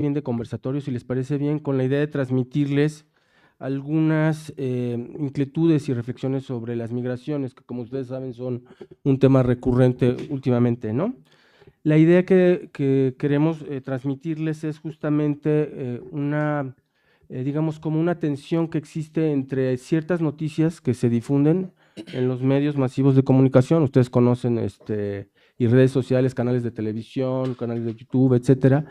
bien de conversatorio, si les parece bien, con la idea de transmitirles algunas inquietudes y reflexiones sobre las migraciones, que como ustedes saben son un tema recurrente últimamente, ¿no? La idea que queremos transmitirles es justamente digamos, como una tensión que existe entre ciertas noticias que se difunden en los medios masivos de comunicación. Ustedes conocen y redes sociales, canales de televisión, canales de YouTube, etcétera,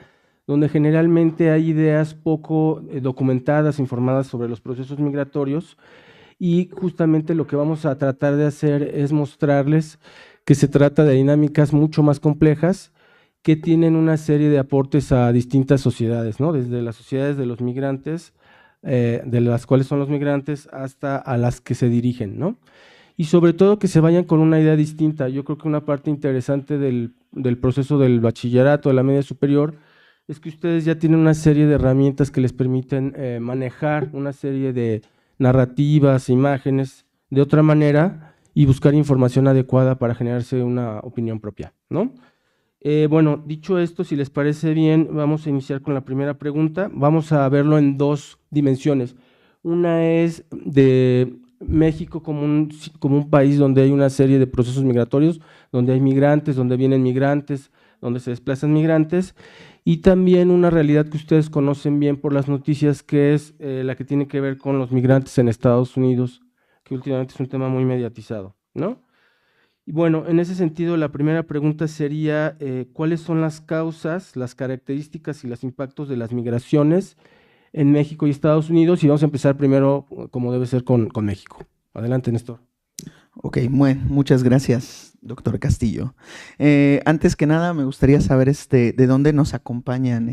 donde generalmente hay ideas poco documentadas, informadas sobre los procesos migratorios, y justamente lo que vamos a tratar de hacer es mostrarles que se trata de dinámicas mucho más complejas que tienen una serie de aportes a distintas sociedades, ¿no? Desde las sociedades de los migrantes, de las cuales son los migrantes, hasta a las que se dirigen, ¿no? Y sobre todo que se vayan con una idea distinta. Yo creo que una parte interesante del proceso del bachillerato, de la media superior, es que ustedes ya tienen una serie de herramientas que les permiten manejar una serie de narrativas, imágenes, de otra manera y buscar información adecuada para generarse una opinión propia, ¿no? Bueno, dicho esto, si les parece bien, vamos a iniciar con la primera pregunta. Vamos a verlo en dos dimensiones. Una es de México como un país donde hay una serie de procesos migratorios, donde hay migrantes, donde vienen migrantes, donde se desplazan migrantes, y también una realidad que ustedes conocen bien por las noticias, que es la que tiene que ver con los migrantes en Estados Unidos, que últimamente es un tema muy mediatizado, ¿no? Y bueno, en ese sentido, la primera pregunta sería, ¿cuáles son las causas, las características y los impactos de las migraciones en México y Estados Unidos? Y vamos a empezar primero, como debe ser, con México. Adelante, Néstor. Ok, bueno, muchas gracias, doctor Castillo. Antes que nada, me gustaría saber de dónde nos acompañan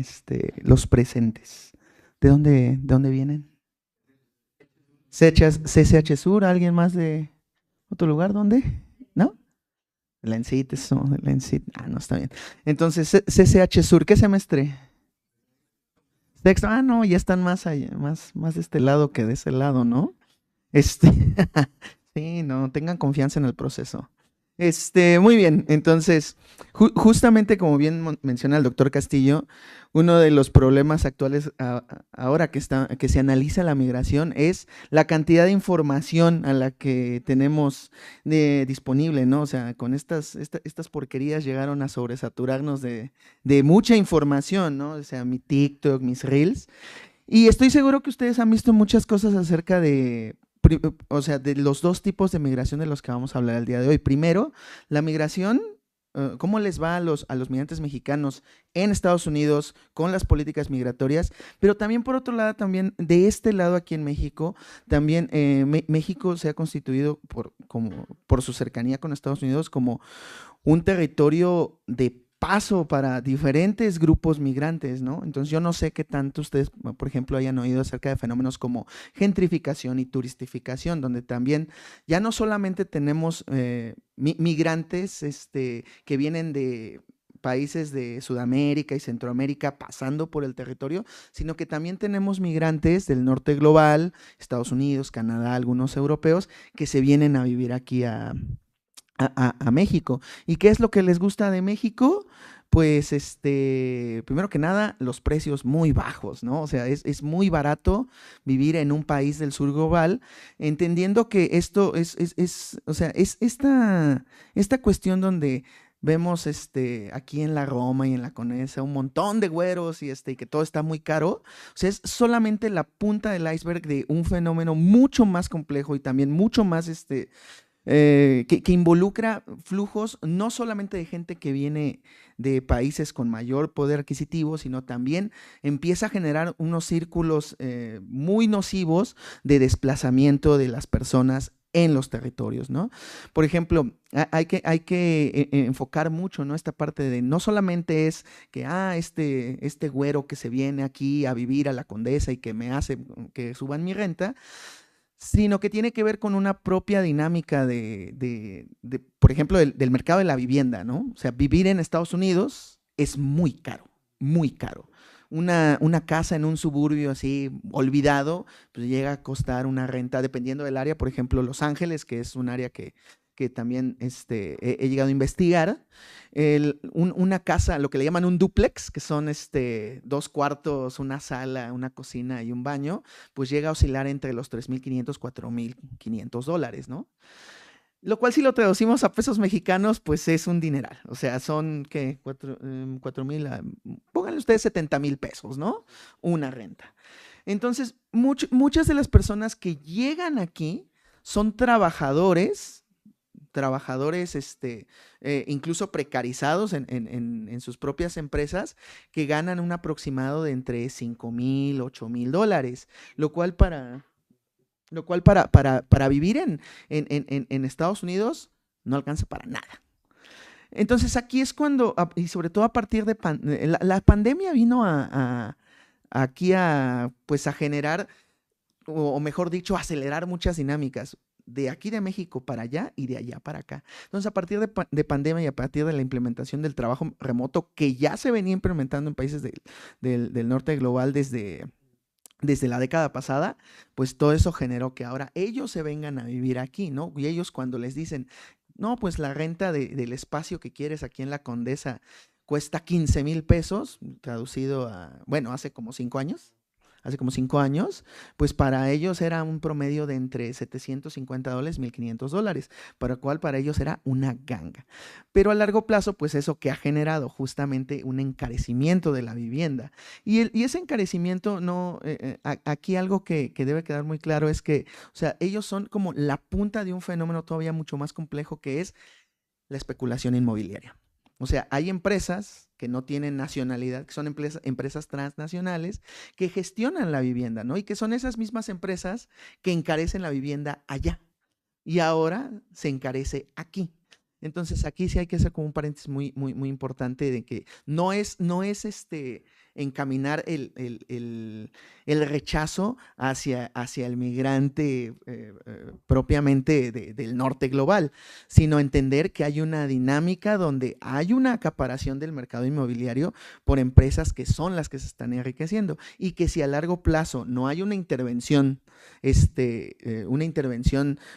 los presentes. De dónde vienen? CCH Sur, ¿alguien más de otro lugar? ¿Dónde? ¿No? La ENCIT, eso, la ENCIT. Ah, no, está bien. Entonces, CCH Sur, ¿qué semestre? Sexto. Ah, no, ya están más allá, más de este lado que de ese lado, ¿no? Este, sí, no, tengan confianza en el proceso. Muy bien, entonces, justamente como bien menciona el doctor Castillo, uno de los problemas actuales ahora que se analiza la migración es la cantidad de información a la que tenemos disponible, ¿no? O sea, con estas porquerías llegaron a sobresaturarnos de mucha información, ¿no? O sea, mi TikTok, mis Reels. Y estoy seguro que ustedes han visto muchas cosas acerca o sea, de los dos tipos de migración de los que vamos a hablar el día de hoy. Primero, la migración, cómo les va a los migrantes mexicanos en Estados Unidos con las políticas migratorias, pero también por otro lado, también de este lado aquí en México, también México se ha constituido por su cercanía con Estados Unidos como un territorio de paso para diferentes grupos migrantes, ¿no? Entonces yo no sé qué tanto ustedes, por ejemplo, hayan oído acerca de fenómenos como gentrificación y turistificación, donde también ya no solamente tenemos migrantes que vienen de países de Sudamérica y Centroamérica pasando por el territorio, sino que también tenemos migrantes del norte global, Estados Unidos, Canadá, algunos europeos, que se vienen a vivir aquí a México. ¿Y qué es lo que les gusta de México? Pues primero que nada, los precios muy bajos, ¿no? O sea, es muy barato vivir en un país del sur global, entendiendo que esto o sea, es esta cuestión donde vemos aquí en la Roma y en la Condesa un montón de güeros y que todo está muy caro. O sea, es solamente la punta del iceberg de un fenómeno mucho más complejo y también mucho más que involucra flujos no solamente de gente que viene de países con mayor poder adquisitivo, sino también empieza a generar unos círculos muy nocivos de desplazamiento de las personas en los territorios, ¿no? Por ejemplo, hay que enfocar mucho, ¿no? Esta parte de no solamente es que, este güero que se viene aquí a vivir a la Condesa y que me hace que suban mi renta, sino que tiene que ver con una propia dinámica por ejemplo, del mercado de la vivienda, ¿no? O sea, vivir en Estados Unidos es muy caro, muy caro. Una casa en un suburbio así olvidado, pues llega a costar una renta, dependiendo del área, por ejemplo, Los Ángeles, que es un área que que también he llegado a investigar, una casa, lo que le llaman un dúplex, que son 2 cuartos, una sala, una cocina y un baño, pues llega a oscilar entre los $3,500, $4,500, ¿no? Lo cual si lo traducimos a pesos mexicanos, pues es un dineral. O sea, son, ¿qué? 4,000, pónganle ustedes 70,000 pesos, ¿no? Una renta. Entonces, muchas de las personas que llegan aquí son trabajadores, incluso precarizados en sus propias empresas, que ganan un aproximado de entre $5,000, $8,000, lo cual para vivir en Estados Unidos no alcanza para nada. Entonces aquí es cuando, y sobre todo a partir de la pandemia vino aquí pues a generar, o mejor dicho, a acelerar muchas dinámicas de aquí de México para allá y de allá para acá. Entonces, a partir de pandemia y a partir de la implementación del trabajo remoto, que ya se venía implementando en países del norte global desde la década pasada, pues todo eso generó que ahora ellos se vengan a vivir aquí, ¿no? Y ellos cuando les dicen, no, pues la renta del espacio que quieres aquí en la Condesa cuesta 15,000 pesos, traducido a, bueno, hace como 5 años, pues para ellos era un promedio de entre $750, $1,500, para lo cual para ellos era una ganga. Pero a largo plazo, pues eso que ha generado justamente un encarecimiento de la vivienda. Y ese encarecimiento, no, aquí algo que debe quedar muy claro es que, o sea, ellos son como la punta de un fenómeno todavía mucho más complejo, que es la especulación inmobiliaria. O sea, hay empresas que no tienen nacionalidad, que son empresas transnacionales, que gestionan la vivienda, ¿no? Y que son esas mismas empresas que encarecen la vivienda allá. Y ahora se encarece aquí. Entonces, aquí sí hay que hacer como un paréntesis muy, muy, muy importante de que no es encaminar el rechazo hacia el migrante propiamente del norte global, sino entender que hay una dinámica donde hay una acaparación del mercado inmobiliario por empresas que son las que se están enriqueciendo, y que si a largo plazo no hay una intervención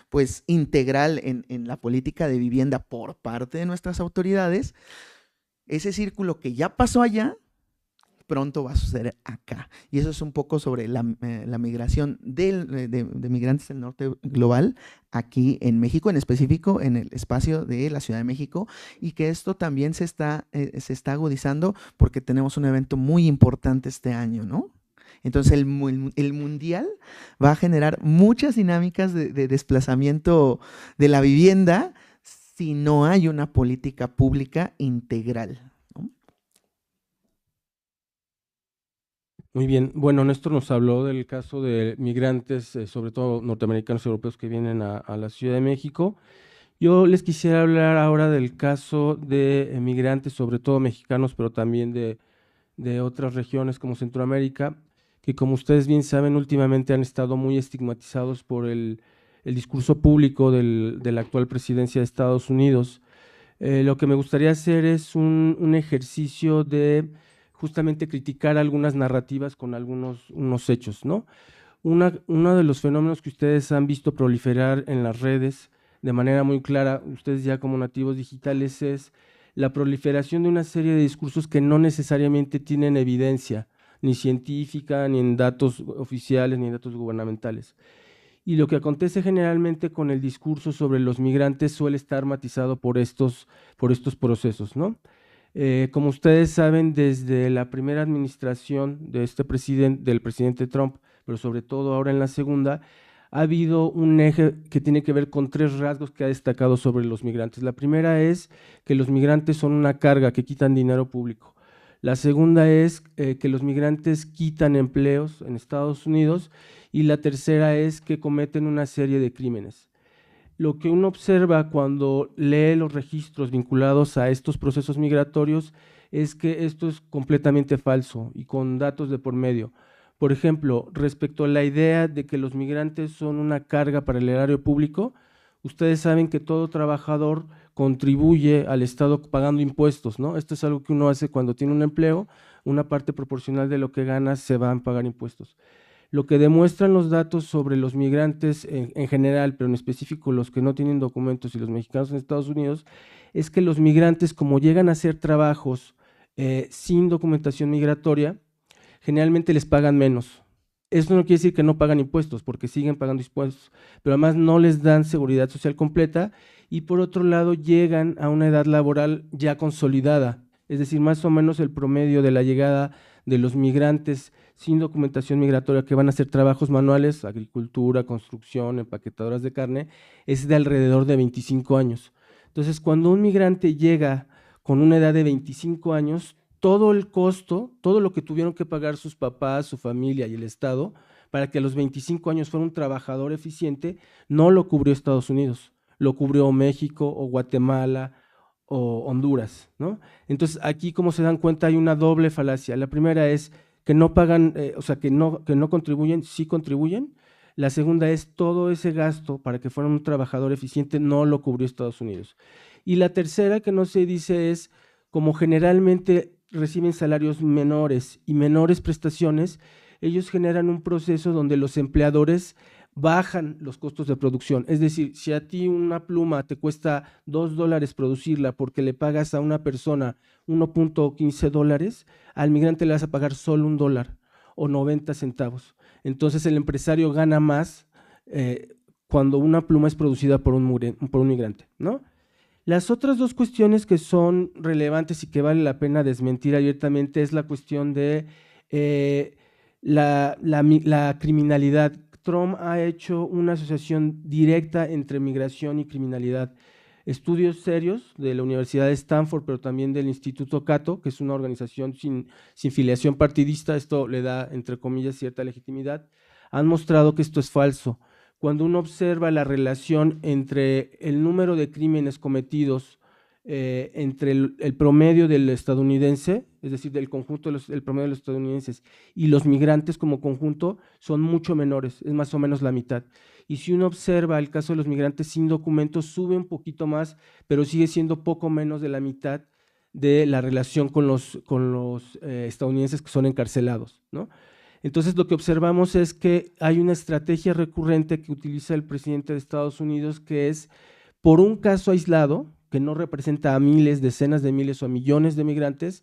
pues integral en la política de vivienda por parte de nuestras autoridades, ese círculo que ya pasó allá pronto va a suceder acá. Y eso es un poco sobre la migración de migrantes del norte global aquí en México, en específico en el espacio de la Ciudad de México, y que esto también se está agudizando porque tenemos un evento muy importante este año, ¿no? Entonces el mundial va a generar muchas dinámicas de desplazamiento de la vivienda si no hay una política pública integral. Muy bien. Bueno, Néstor nos habló del caso de migrantes, sobre todo norteamericanos y europeos, que vienen a la Ciudad de México. Yo les quisiera hablar ahora del caso de migrantes, sobre todo mexicanos, pero también de otras regiones como Centroamérica, que como ustedes bien saben, últimamente han estado muy estigmatizados por el discurso público de la actual presidencia de Estados Unidos. Lo que me gustaría hacer es un ejercicio de justamente criticar algunas narrativas con unos hechos, ¿no? Uno de los fenómenos que ustedes han visto proliferar en las redes de manera muy clara, ustedes ya como nativos digitales, es la proliferación de una serie de discursos que no necesariamente tienen evidencia, ni científica, ni en datos oficiales, ni en datos gubernamentales. Y lo que acontece generalmente con el discurso sobre los migrantes suele estar matizado por estos procesos, ¿no? Como ustedes saben, desde la primera administración de del presidente Trump, pero sobre todo ahora en la segunda, ha habido un eje que tiene que ver con 3 rasgos que ha destacado sobre los migrantes. La primera es que los migrantes son una carga, que quitan dinero público. La segunda es que los migrantes quitan empleos en Estados Unidos, y la tercera es que cometen una serie de crímenes. Lo que uno observa cuando lee los registros vinculados a estos procesos migratorios es que esto es completamente falso y con datos de por medio. Por ejemplo, respecto a la idea de que los migrantes son una carga para el erario público, ustedes saben que todo trabajador contribuye al Estado pagando impuestos, ¿no? Esto es algo que uno hace cuando tiene un empleo, una parte proporcional de lo que gana se va a pagar impuestos. Lo que demuestran los datos sobre los migrantes en general, pero en específico los que no tienen documentos y los mexicanos en Estados Unidos, es que los migrantes, como llegan a hacer trabajos sin documentación migratoria, generalmente les pagan menos. Esto no quiere decir que no pagan impuestos, porque siguen pagando impuestos, pero además no les dan seguridad social completa y por otro lado llegan a una edad laboral ya consolidada, es decir, más o menos el promedio de la llegada de los migrantes sin documentación migratoria que van a hacer trabajos manuales, agricultura, construcción, empaquetadoras de carne, es de alrededor de 25 años. Entonces, cuando un migrante llega con una edad de 25 años, todo el costo, todo lo que tuvieron que pagar sus papás, su familia y el Estado para que a los 25 años fuera un trabajador eficiente, no lo cubrió Estados Unidos, lo cubrió México o Guatemala o Honduras, ¿no? Entonces, aquí, como se dan cuenta, hay una doble falacia. La primera es que no pagan, o sea, que no contribuyen, sí contribuyen. La segunda es todo ese gasto para que fuera un trabajador eficiente no lo cubrió Estados Unidos. Y la tercera que no se dice es, como generalmente reciben salarios menores y menores prestaciones, ellos generan un proceso donde los empleadores bajan los costos de producción. Es decir, si a ti una pluma te cuesta $2 producirla porque le pagas a una persona $1.15, al migrante le vas a pagar solo $1 o 90 centavos. Entonces el empresario gana más cuando una pluma es producida por un migrante, ¿no? Las otras dos cuestiones que son relevantes y que vale la pena desmentir abiertamente es la cuestión de la criminalidad. Trump ha hecho una asociación directa entre migración y criminalidad. Estudios serios de la Universidad de Stanford, pero también del Instituto Cato, que es una organización sin filiación partidista, esto le da, entre comillas, cierta legitimidad, han mostrado que esto es falso. Cuando uno observa la relación entre el número de crímenes cometidos entre el promedio del estadounidense, es decir, del conjunto del promedio de los estadounidenses y los migrantes como conjunto, son mucho menores, es más o menos la mitad. Y si uno observa el caso de los migrantes sin documentos, sube un poquito más, pero sigue siendo poco menos de la mitad de la relación con los estadounidenses que son encarcelados, ¿no? Entonces, lo que observamos es que hay una estrategia recurrente que utiliza el presidente de Estados Unidos, que es por un caso aislado, que no representa a miles, decenas de miles o a millones de migrantes,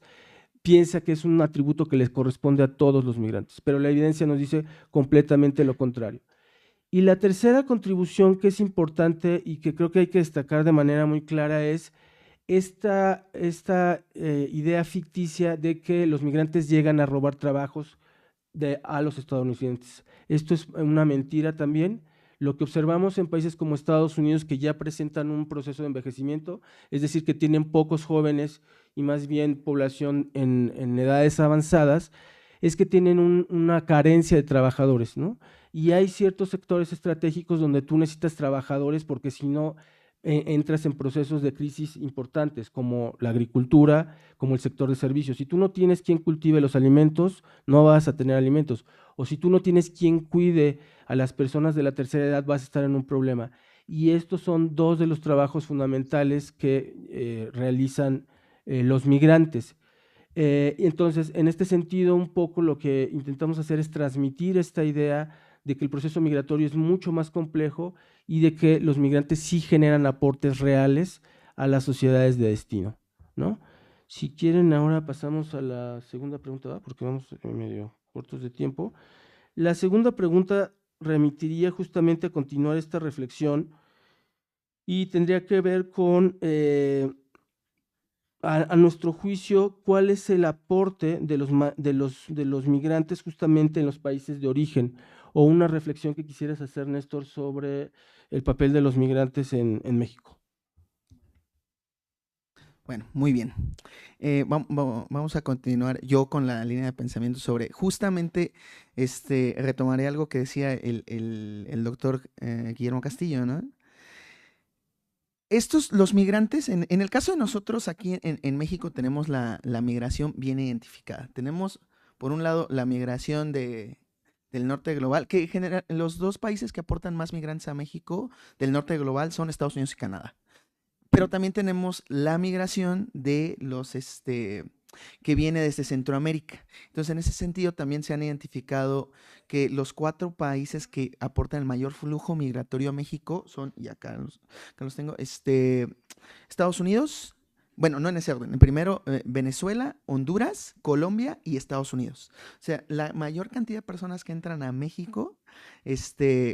piensa que es un atributo que les corresponde a todos los migrantes, pero la evidencia nos dice completamente lo contrario. Y la tercera contribución que es importante y que creo que hay que destacar de manera muy clara es esta idea ficticia de que los migrantes llegan a robar trabajos a los estadounidenses. Esto es una mentira también. Lo que observamos en países como Estados Unidos, que ya presentan un proceso de envejecimiento, es decir, que tienen pocos jóvenes y más bien población en edades avanzadas, es que tienen una carencia de trabajadores, ¿no? Y hay ciertos sectores estratégicos donde tú necesitas trabajadores porque si no entras en procesos de crisis importantes como la agricultura, como el sector de servicios. Si tú no tienes quien cultive los alimentos, no vas a tener alimentos. O si tú no tienes quien cuide a las personas de la tercera edad, vas a estar en un problema. Y estos son dos de los trabajos fundamentales que realizan los migrantes. Entonces, en este sentido, un poco lo que intentamos hacer es transmitir esta idea de que el proceso migratorio es mucho más complejo y de que los migrantes sí generan aportes reales a las sociedades de destino, ¿no? Si quieren, ahora pasamos a la segunda pregunta, ¿va? Porque vamos medio cortos de tiempo. La segunda pregunta remitiría justamente a continuar esta reflexión y tendría que ver con a nuestro juicio, ¿cuál es el aporte de los migrantes justamente en los países de origen? O una reflexión que quisieras hacer, Néstor, sobre el papel de los migrantes en México. Bueno, muy bien. Vamos a continuar yo con la línea de pensamiento sobre, justamente, retomaré algo que decía el doctor Guillermo Castillo, ¿no? Los migrantes, en el caso de nosotros aquí en México tenemos la migración bien identificada. Tenemos, por un lado, la migración del norte global, que genera, los dos países que aportan más migrantes a México del norte global son Estados Unidos y Canadá. Pero también tenemos la migración de los que viene desde Centroamérica. Entonces, en ese sentido, también se han identificado que los 4 países que aportan el mayor flujo migratorio a México son, y acá los tengo, Estados Unidos, bueno, no en ese orden, en primero Venezuela, Honduras, Colombia y Estados Unidos. O sea, la mayor cantidad de personas que entran a México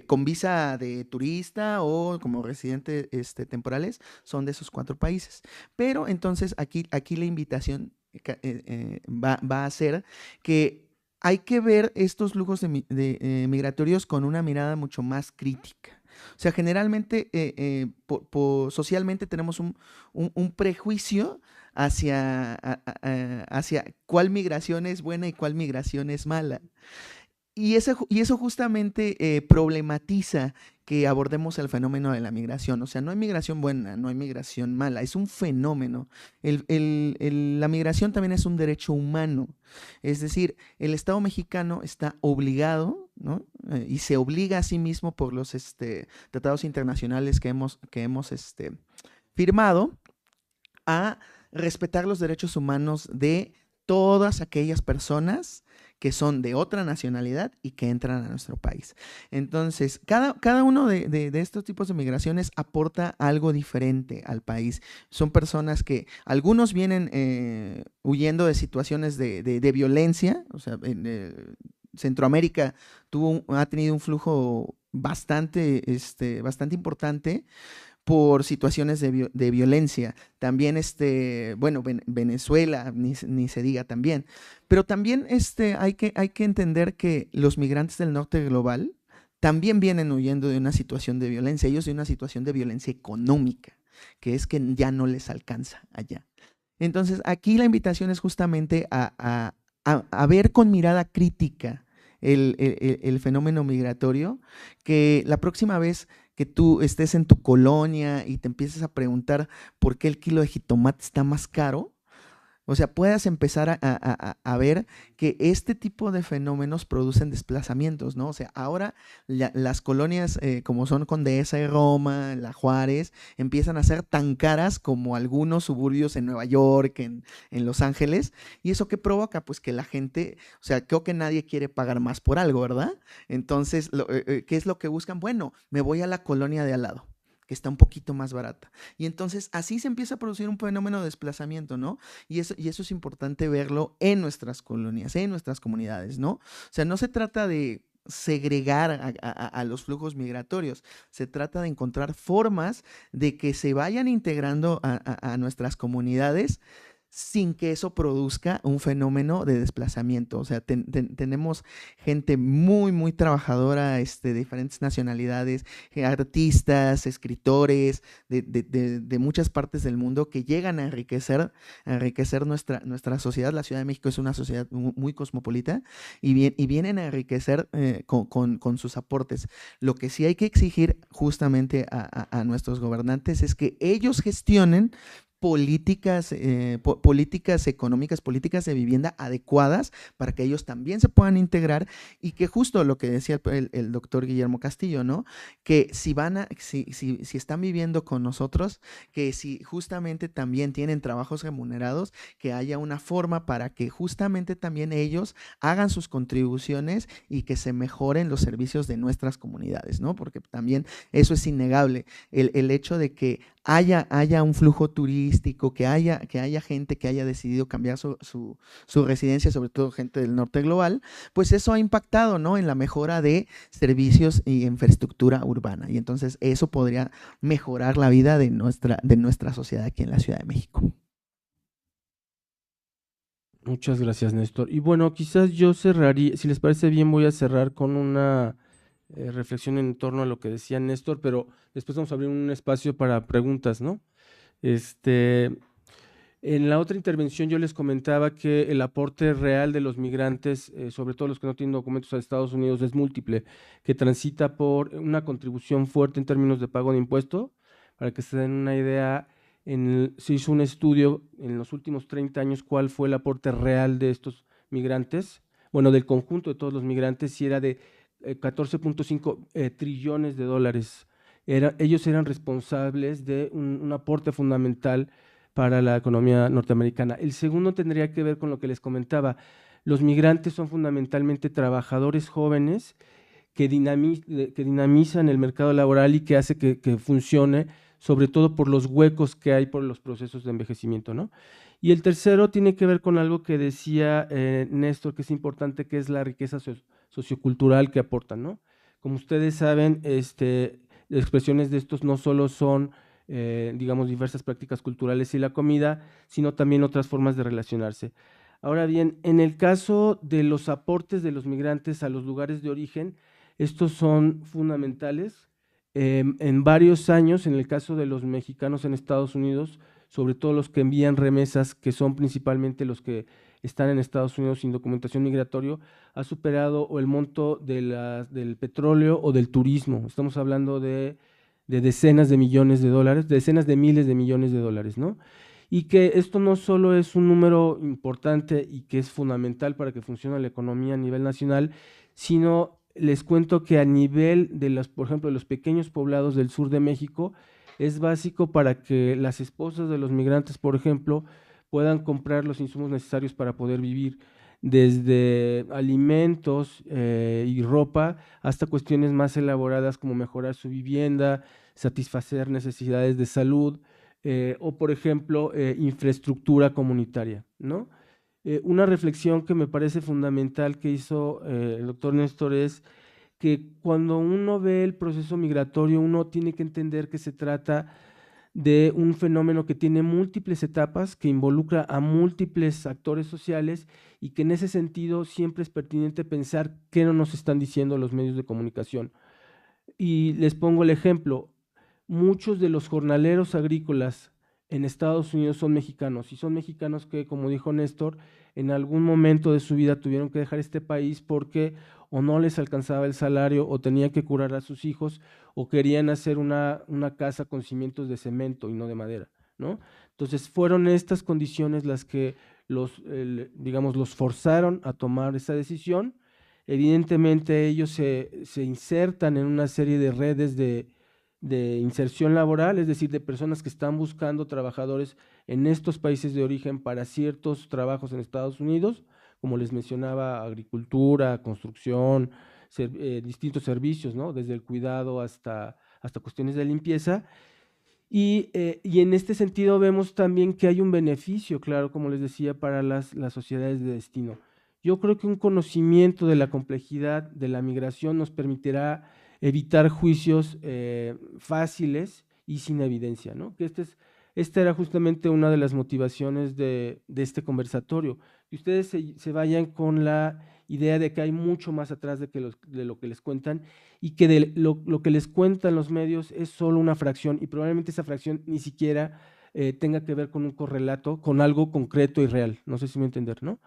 con visa de turista o como residentes temporales son de esos 4 países. Pero entonces aquí la invitación va a ser que hay que ver estos flujos migratorios con una mirada mucho más crítica. O sea, generalmente, socialmente tenemos un prejuicio hacia cuál migración es buena y cuál migración es mala. Y eso justamente problematiza que abordemos el fenómeno de la migración. O sea, no hay migración buena, no hay migración mala, es un fenómeno. La migración también es un derecho humano. Es decir, el Estado mexicano está obligado, ¿no? Y se obliga a sí mismo por los tratados internacionales que hemos firmado a respetar los derechos humanos de todas aquellas personas que son de otra nacionalidad y que entran a nuestro país. Entonces, cada uno de estos tipos de migraciones aporta algo diferente al país. Son personas que, algunos vienen huyendo de situaciones de violencia, o sea, Centroamérica ha tenido un flujo bastante importante por situaciones de violencia. También, bueno, Venezuela, ni se diga también. Pero también hay que entender que los migrantes del norte global también vienen huyendo de una situación de violencia, ellos de una situación de violencia económica, que es que ya no les alcanza allá. Entonces, aquí la invitación es justamente a ver con mirada crítica el fenómeno migratorio, que la próxima vez que tú estés en tu colonia y te empieces a preguntar por qué el kilo de jitomate está más caro, o sea, puedas empezar a ver que este tipo de fenómenos producen desplazamientos, ¿no? O sea, ahora las colonias como son Condesa y Roma, La Juárez, empiezan a ser tan caras como algunos suburbios en Nueva York, en Los Ángeles. ¿Y eso qué provoca? Pues que la gente, o sea, creo que nadie quiere pagar más por algo, ¿verdad? Entonces, ¿qué es lo que buscan? Bueno, me voy a la colonia de al lado, que está un poquito más barata. Y entonces así se empieza a producir un fenómeno de desplazamiento, ¿no? Y eso es importante verlo en nuestras colonias, en nuestras comunidades, ¿no? O sea, no se trata de segregar a los flujos migratorios, se trata de encontrar formas de que se vayan integrando a nuestras comunidades sin que eso produzca un fenómeno de desplazamiento. O sea, tenemos gente muy, muy trabajadora, de diferentes nacionalidades, artistas, escritores, de muchas partes del mundo que llegan a enriquecer nuestra sociedad. La Ciudad de México es una sociedad muy cosmopolita y vienen a enriquecer con sus aportes. Lo que sí hay que exigir justamente a nuestros gobernantes es que ellos gestionen políticas económicas, políticas de vivienda adecuadas para que ellos también se puedan integrar y que justo lo que decía el doctor Guillermo Castillo, ¿no? Que si están viviendo con nosotros, que si justamente también tienen trabajos remunerados, que haya una forma para que justamente también ellos hagan sus contribuciones y que se mejoren los servicios de nuestras comunidades, ¿no? Porque también eso es innegable, el hecho de que haya un flujo turístico, que haya gente que haya decidido cambiar su residencia, sobre todo gente del norte global, pues eso ha impactado, ¿no? En la mejora de servicios y infraestructura urbana. Y entonces eso podría mejorar la vida de nuestra sociedad aquí en la Ciudad de México. Muchas gracias, Néstor. Y bueno, quizás yo cerraría, si les parece bien, voy a cerrar con una reflexión en torno a lo que decía Néstor, pero después vamos a abrir un espacio para preguntas, ¿no? En la otra intervención yo les comentaba que el aporte real de los migrantes, sobre todo los que no tienen documentos a Estados Unidos, es múltiple, que transita por una contribución fuerte en términos de pago de impuesto. Para que se den una idea, se hizo un estudio en los últimos 30 años cuál fue el aporte real de estos migrantes, bueno, del conjunto de todos los migrantes, y era de 14.5 trillones de dólares. Ellos eran responsables de un aporte fundamental para la economía norteamericana. El segundo tendría que ver con lo que les comentaba. Los migrantes son fundamentalmente trabajadores jóvenes que dinamizan el mercado laboral y que hace que funcione, sobre todo por los huecos que hay por los procesos de envejecimiento, ¿no? Y el tercero tiene que ver con algo que decía Néstor, que es importante, que es la riqueza sociocultural que aportan, ¿no? Como ustedes saben, expresiones de estos no solo son, digamos, diversas prácticas culturales y la comida, sino también otras formas de relacionarse. Ahora bien, en el caso de los aportes de los migrantes a los lugares de origen, estos son fundamentales. En varios años, en el caso de los mexicanos en Estados Unidos, sobre todo los que envían remesas, que son principalmente los que están en Estados Unidos sin documentación migratoria, ha superado o el monto del petróleo o del turismo. Estamos hablando de decenas de millones de dólares, decenas de miles de millones de dólares, ¿no? Y que esto no solo es un número importante y que es fundamental para que funcione la economía a nivel nacional, sino les cuento que a nivel de por ejemplo, de los pequeños poblados del sur de México, es básico para que las esposas de los migrantes, por ejemplo, puedan comprar los insumos necesarios para poder vivir, desde alimentos y ropa hasta cuestiones más elaboradas como mejorar su vivienda, satisfacer necesidades de salud o, por ejemplo, infraestructura comunitaria, ¿no? Una reflexión que me parece fundamental que hizo el doctor Néstor es que cuando uno ve el proceso migratorio, uno tiene que entender que se trata de un fenómeno que tiene múltiples etapas, que involucra a múltiples actores sociales y que en ese sentido siempre es pertinente pensar qué no nos están diciendo los medios de comunicación. Y les pongo el ejemplo, muchos de los jornaleros agrícolas en Estados Unidos son mexicanos, y son mexicanos que, como dijo Néstor, en algún momento de su vida tuvieron que dejar este país porque o no les alcanzaba el salario, o tenían que curar a sus hijos, o querían hacer una casa con cimientos de cemento y no de madera, ¿no? Entonces fueron estas condiciones las que digamos, los forzaron a tomar esa decisión. Evidentemente ellos se insertan en una serie de redes de inserción laboral, es decir, de personas que están buscando trabajadores en estos países de origen para ciertos trabajos en Estados Unidos, como les mencionaba, agricultura, construcción, distintos servicios, ¿no? Desde el cuidado hasta cuestiones de limpieza. Y en este sentido vemos también que hay un beneficio, claro, como les decía, para las sociedades de destino. Yo creo que un conocimiento de la complejidad de la migración nos permitirá evitar juicios fáciles y sin evidencia, ¿no? Que esta era justamente una de las motivaciones de este conversatorio. Que ustedes se vayan con la idea de que hay mucho más atrás de lo que les cuentan, y que lo que les cuentan los medios es solo una fracción, y probablemente esa fracción ni siquiera tenga que ver con un correlato, con algo concreto y real. No sé si me entender, ¿no?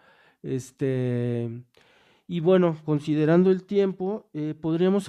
Y bueno, considerando el tiempo, podríamos